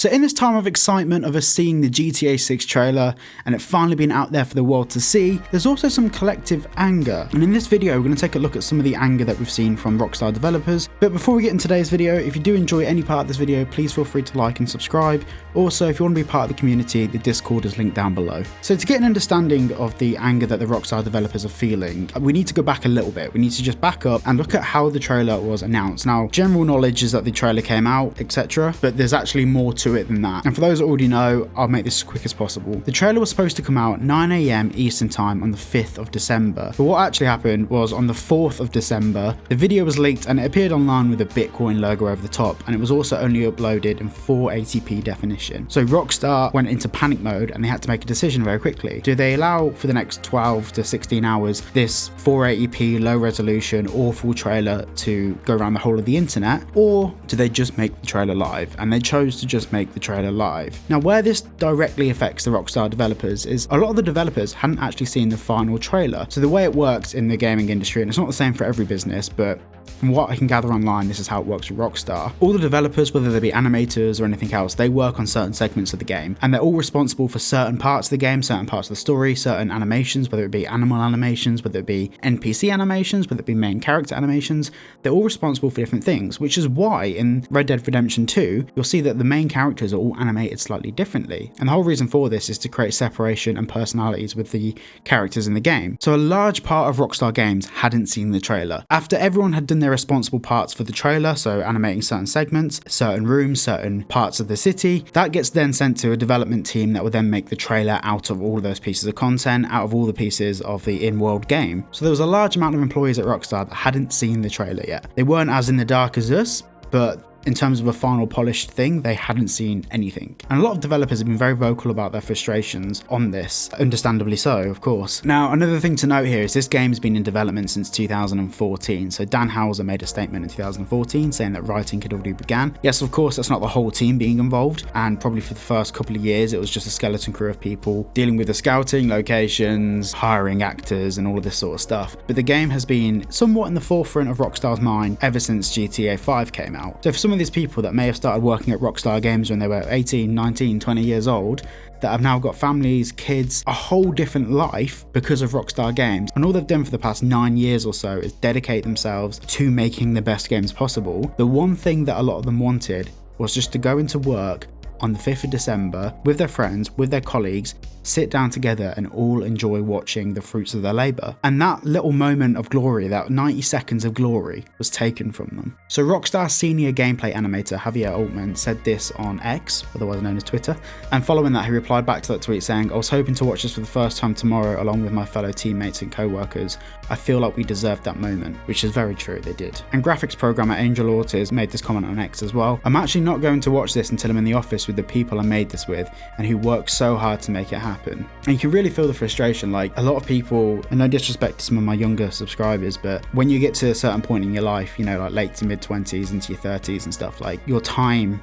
So in this time of excitement of us seeing the GTA 6 trailer and it finally being out there for the world to see, there's also some collective anger. And in this video, we're going to take a look at some of the anger that we've seen from Rockstar developers. But before we get into today's video, if you do enjoy any part of this video, please feel free to like and subscribe. Also, if you want to be part of the community, the Discord is linked down below. So to get an understanding of the anger that the Rockstar developers are feeling, we need to go back a little bit. We need to just back up and look at how the trailer was announced. Now, general knowledge is that the trailer came out, etc., but there's actually more to it than that. And for those that already know, I'll make this as quick as possible. The trailer was supposed to come out 9 AM Eastern time on the 5th of December. But what actually happened was on the 4th of December, the video was leaked and it appeared online with a Bitcoin logo over the top, and it was also only uploaded in 480p definition. So Rockstar went into panic mode and they had to make a decision very quickly. Do they allow for the next 12 to 16 hours this 480p low resolution awful trailer to go around the whole of the internet, or do they just make the trailer live? And they chose to just make the trailer live. Now, where this directly affects the Rockstar developers is a lot of the developers hadn't actually seen the final trailer. So the way it works in the gaming industry, and it's not the same for every business, but from what I can gather online, this is how it works with Rockstar. All the developers, whether they be animators or anything else, they work on certain segments of the game, and they're all responsible for certain parts of the game, certain parts of the story, certain animations, whether it be animal animations, whether it be NPC animations, whether it be main character animations. They're all responsible for different things, which is why in Red Dead Redemption 2, you'll see that the main characters are all animated slightly differently. And the whole reason for this is to create separation and personalities with the characters in the game. So a large part of Rockstar Games hadn't seen the trailer. After everyone had done their responsible parts for the trailer, so animating certain segments, certain rooms, certain parts of the city, that gets then sent to a development team that will then make the trailer out of all of those pieces of content, out of all the pieces of the in-world game. So there was a large amount of employees at Rockstar that hadn't seen the trailer yet. They weren't as in the dark as us, but in terms of a final polished thing, they hadn't seen anything. And a lot of developers have been very vocal about their frustrations on this, understandably so, of course. Now, another thing to note here is this game's been in development since 2014. So Dan Houser made a statement in 2014 saying that writing had already began. Yes, of course, that's not the whole team being involved, and probably for the first couple of years, it was just a skeleton crew of people dealing with the scouting, locations, hiring actors, and all of this sort of stuff. But the game has been somewhat in the forefront of Rockstar's mind ever since GTA 5 came out. So for some of these people that may have started working at Rockstar Games when they were 18, 19, 20 years old, that have now got families, kids, a whole different life because of Rockstar Games, and all they've done for the past 9 years or so is dedicate themselves to making the best games possible. The one thing that a lot of them wanted was just to go into work on the 5th of December with their friends, with their colleagues, sit down together and all enjoy watching the fruits of their labour. And that little moment of glory, that 90 seconds of glory, was taken from them. So Rockstar senior gameplay animator Javier Altman said this on X, otherwise known as Twitter, and following that he replied back to that tweet saying, "I was hoping to watch this for the first time tomorrow along with my fellow teammates and co-workers. I feel like we deserved that moment," which is very true, they did. And graphics programmer Angel Ortiz made this comment on X as well. "I'm actually not going to watch this until I'm in the office with the people I made this with and who worked so hard to make it happen." And you can really feel the frustration. Like, a lot of people, and no disrespect to some of my younger subscribers, but when you get to a certain point in your life, you know, like late to mid 20s into your 30s and stuff, like, your time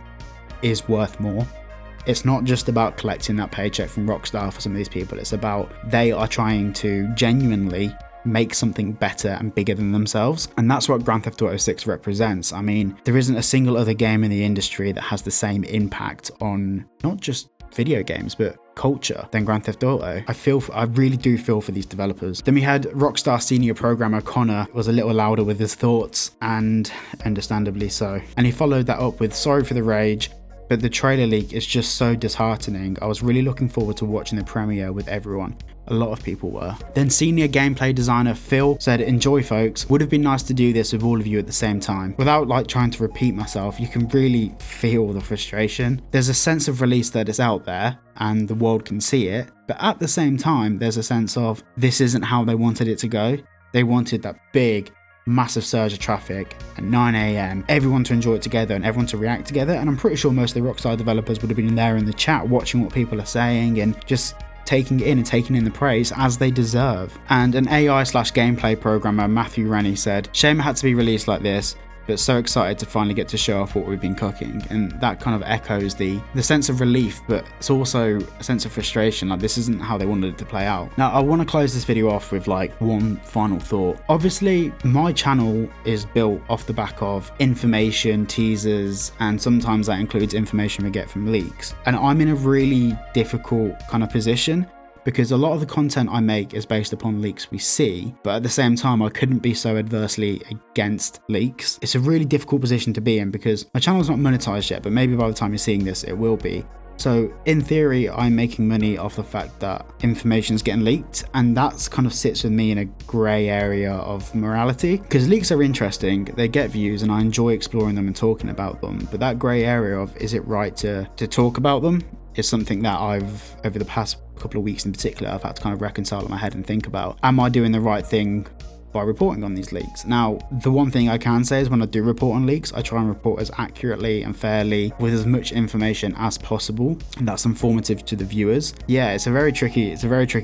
is worth more. It's not just about collecting that paycheck from Rockstar for some of these people. It's about they are trying to genuinely make something better and bigger than themselves. And that's what Grand Theft Auto 6 represents. I mean, there isn't a single other game in the industry that has the same impact on not just video games, but culture than Grand Theft Auto. I really do feel for these developers. Then we had Rockstar senior programmer Connor was a little louder with his thoughts, and understandably so. And he followed that up with, "Sorry for the rage, but the trailer leak is just so disheartening. I was really looking forward to watching the premiere with everyone." A lot of people were. Then senior gameplay designer Phil said, "Enjoy folks, would have been nice to do this with all of you at the same time." Without like trying to repeat myself, you can really feel the frustration. There's a sense of release that it's out there and the world can see it, but at the same time there's a sense of this isn't how they wanted it to go. They wanted that big massive surge of traffic at 9 AM, everyone to enjoy it together and everyone to react together. And I'm pretty sure most of the Rockstar developers would have been there in the chat watching what people are saying and just taking it in and taking in the praise as they deserve. And an AI/gameplay programmer Matthew Rennie said, "Shame it had to be released like this. but so excited to finally get to show off what we've been cooking. And that kind of echoes the sense of relief, but it's also a sense of frustration. Like, this isn't how they wanted it to play out. Now, I want to close this video off with like one final thought. Obviously, my channel is built off the back of information, teasers, and sometimes that includes information we get from leaks. And I'm in a really difficult kind of position, because a lot of the content I make is based upon leaks we see, but at the same time I couldn't be so adversely against leaks. It's a really difficult position to be in because my channel's not monetized yet, but maybe by the time you're seeing this it will be. So in theory, I'm making money off the fact that information is getting leaked, and that's kind of sits with me in a grey area of morality, because leaks are interesting, they get views, and I enjoy exploring them and talking about them. But that grey area of, is it right to talk about them, is something that I've, over the past couple of weeks in particular, I've had to kind of reconcile in my head and think about. Am I doing the right thing by reporting on these leaks? Now, the one thing I can say is when I do report on leaks, I try and report as accurately and fairly with as much information as possible, and that's informative to the viewers. Yeah, it's a very tricky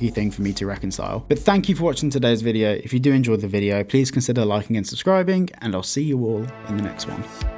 thing for me to reconcile. But thank you for watching today's video. If you do enjoy the video, please consider liking and subscribing, and I'll see you all in the next one.